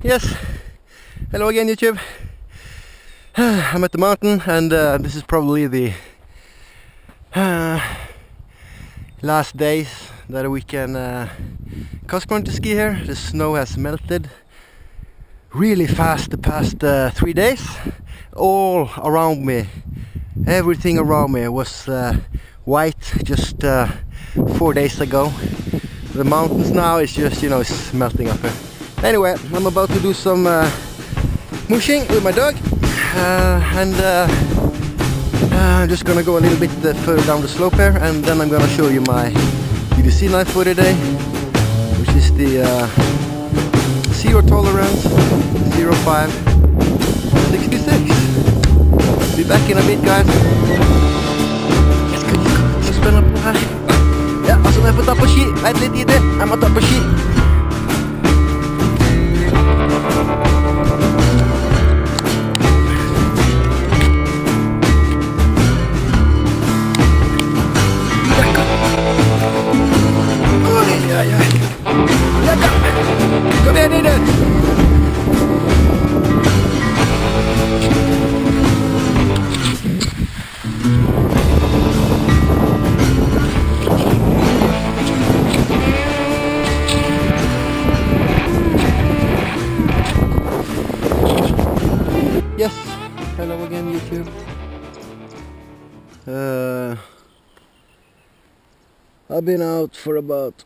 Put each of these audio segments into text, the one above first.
Yes, hello again YouTube. I'm at the mountain and this is probably the last days that we can going to ski here. The snow has melted really fast the past 3 days. All around me, everything around me was white just 4 days ago. The mountains now is just, you know, it's melting up here. Anyway, I'm about to do some mushing with my dog, and I'm just gonna go a little bit further down the slope here, and then I'm gonna show you my EDC knife for today, which is the zero tolerance 0566. Be back in a bit, guys. Så spennende på her. Ja, altså når jeg får ta på ski, vent litt i det, jeg må ta på ski. Kom igjen i det! Yes, hello again YouTube. I've been out for about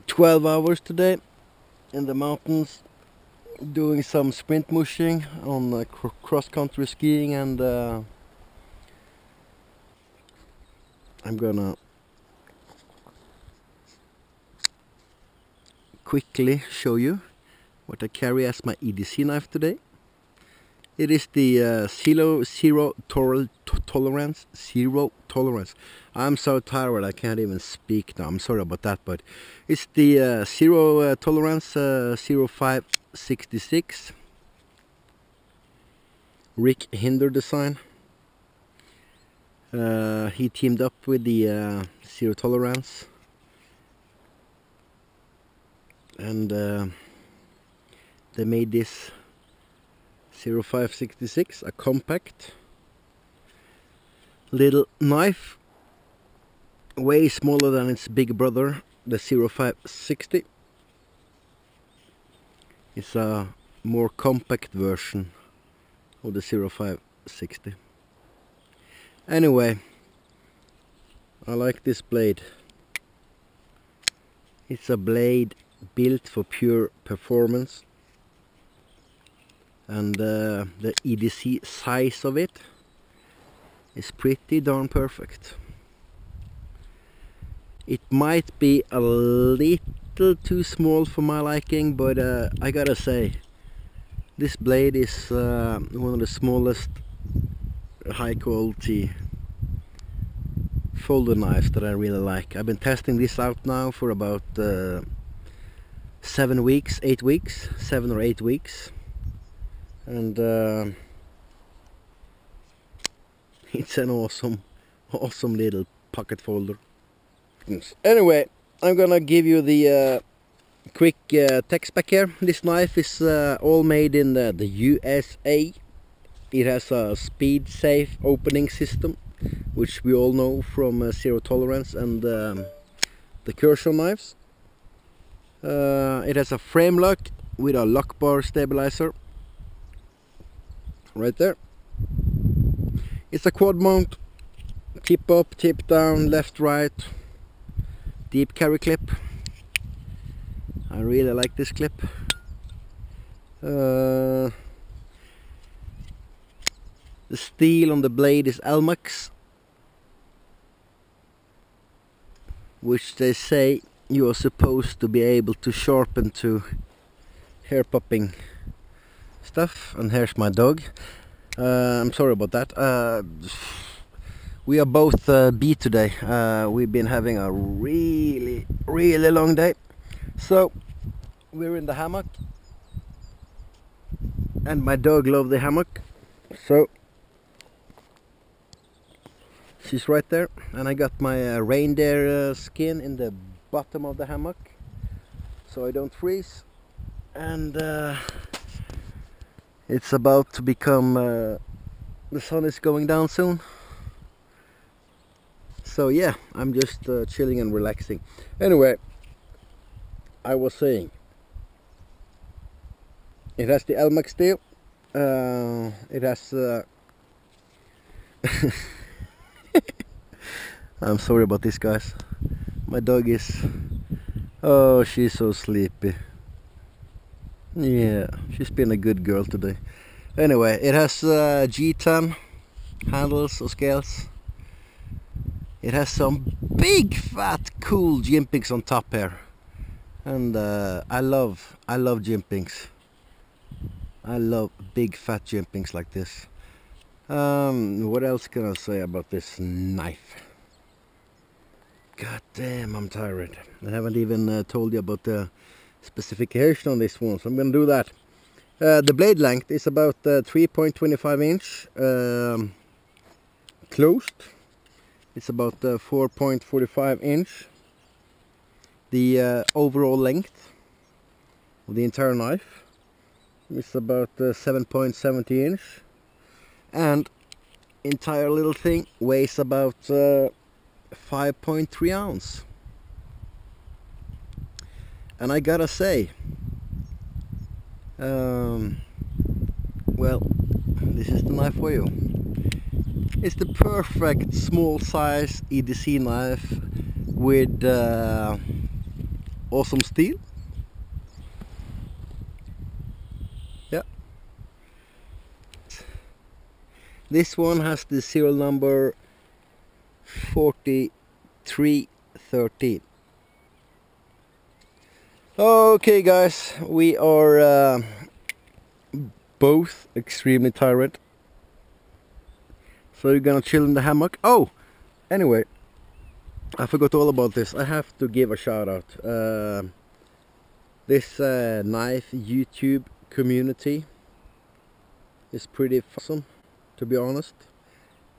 12 hours today in the mountains doing some sprint mushing on cross-country skiing, and I'm gonna quickly show you what I carry as my EDC knife today. It is the zero tolerance. I'm so tired I can't even speak now. I'm sorry about that, but it's the zero tolerance 0566 Rick Hinder design. He teamed up with the zero tolerance, and they made this 0566, a compact little knife, way smaller than its big brother, the 0560. It's a more compact version of the 0560. Anyway, I like this blade. It's a blade built for pure performance, and the EDC size of it is pretty darn perfect. It might be a little too small for my liking, but I gotta say, this blade is one of the smallest high quality folder knives that I really like. I've been testing this out now for about 7 or 8 weeks, and it's an awesome little pocket folder. Anyway, I'm gonna give you the quick text back here. This knife is all made in the USA. It has a speed safe opening system, which we all know from zero tolerance and the Kershaw knives. It has a frame lock with a lock bar stabilizer right there. It's a quad mount, tip up, tip down, left, right, deep carry clip. I really like this clip. The steel on the blade is Almax, which they say you are supposed to be able to sharpen to hair popping stuff. And here's my dog. I'm sorry about that. We are both beat today. We've been having a really long day, so we're in the hammock, and my dog loves the hammock, so she's right there, and I got my reindeer skin in the bottom of the hammock so I don't freeze. And It's about to become the sun is going down soon. So yeah, I'm just chilling and relaxing. Anyway, I was saying, it has the Elmax steel. It has I'm sorry about this, guys. My dog is, oh, she's so sleepy. Yeah, she's been a good girl today. Anyway, it has G10 handles or scales. It has some big fat cool jimpings on top here, and I love jimpings. I love big fat jimpings like this. What else can I say about this knife? God damn, I'm tired. I haven't even told you about the specification on this one, so I'm gonna do that. The blade length is about 3.25 inch closed. It's about 4.45 inch. The overall length of the entire knife is about 7.70 inch, and entire little thing weighs about 5.3 ounce. And I gotta say, well, this is the knife for you. It's the perfect small size EDC knife with awesome steel. Yeah. This one has the serial number 4313. Okay guys, we are both extremely tired, so you're gonna chill in the hammock. Oh, anyway, I forgot all about this. I have to give a shout out. This knife YouTube community is pretty awesome, to be honest.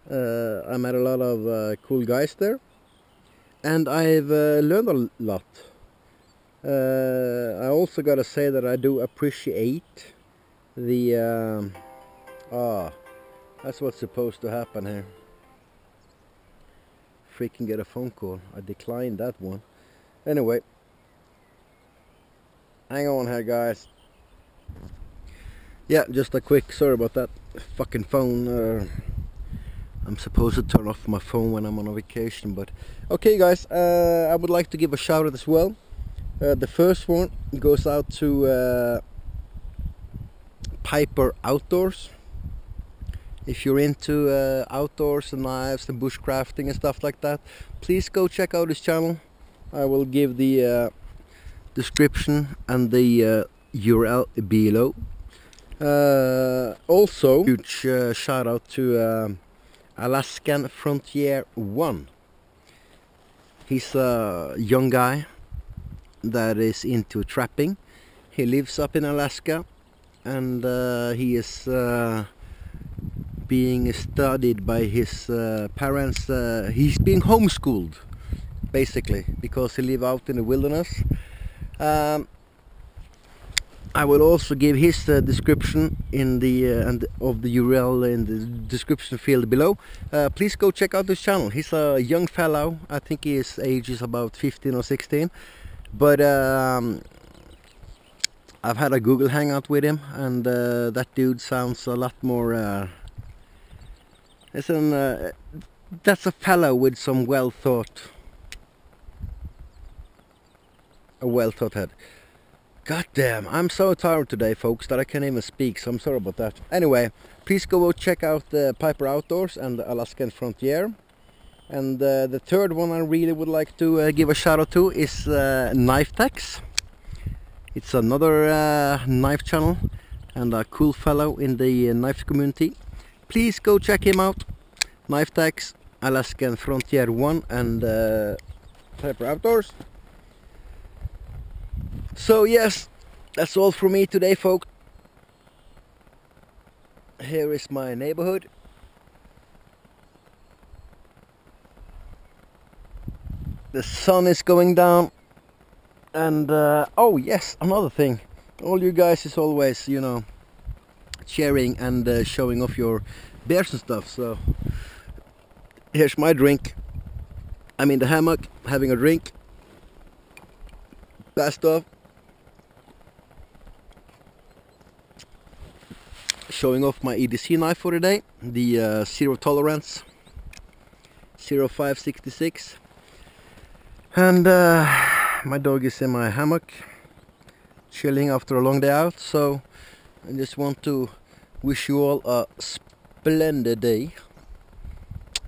I met a lot of cool guys there, and I've learned a lot. I also gotta say that I do appreciate the that's what's supposed to happen here. Freaking get a phone call. I declined that one. Anyway, hang on here guys. Yeah, just a quick sorry about that fucking phone. I'm supposed to turn off my phone when I'm on a vacation, but okay guys, I would like to give a shout out as well. The first one goes out to Piper Outdoors. If you're into outdoors and knives and bushcrafting and stuff like that, please go check out his channel. I will give the description and the URL below. Also, huge shout out to Alaskan Frontier 1. He's a young guy that is into trapping. He lives up in Alaska, and he is being studied by his parents. He's being homeschooled basically because he lives out in the wilderness. I will also give his description in the of the URL in the description field below. Please go check out his channel. He's a young fellow. I think his age is about 15 or 16. But I've had a Google Hangout with him, and that dude sounds a lot more. That's a fellow with some well thought head. God damn, I'm so tired today, folks, that I can't even speak, so I'm sorry about that. Anyway, please go check out the Piper Outdoors and the Alaskan Frontier. And the third one I really would like to give a shout out to is Knife Techs. It's another knife channel and a cool fellow in the knives community. Please go check him out. Knife Techs, Alaskan Frontier 1 and Piper Outdoors. So yes, that's all from me today, folks. Here is my neighborhood. The sun is going down, and oh yes, another thing. All you guys is always, you know, sharing and showing off your beers and stuff. So here's my drink. I'm in the hammock having a drink, passed off, showing off my EDC knife for the day, the zero tolerance 0566, and my dog is in my hammock chilling after a long day out. So I just want to wish you all a splendid day,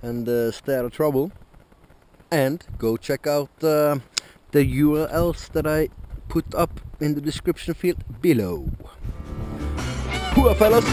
and stay out of trouble, and go check out the URLs that I put up in the description field below. Hooah, fellas!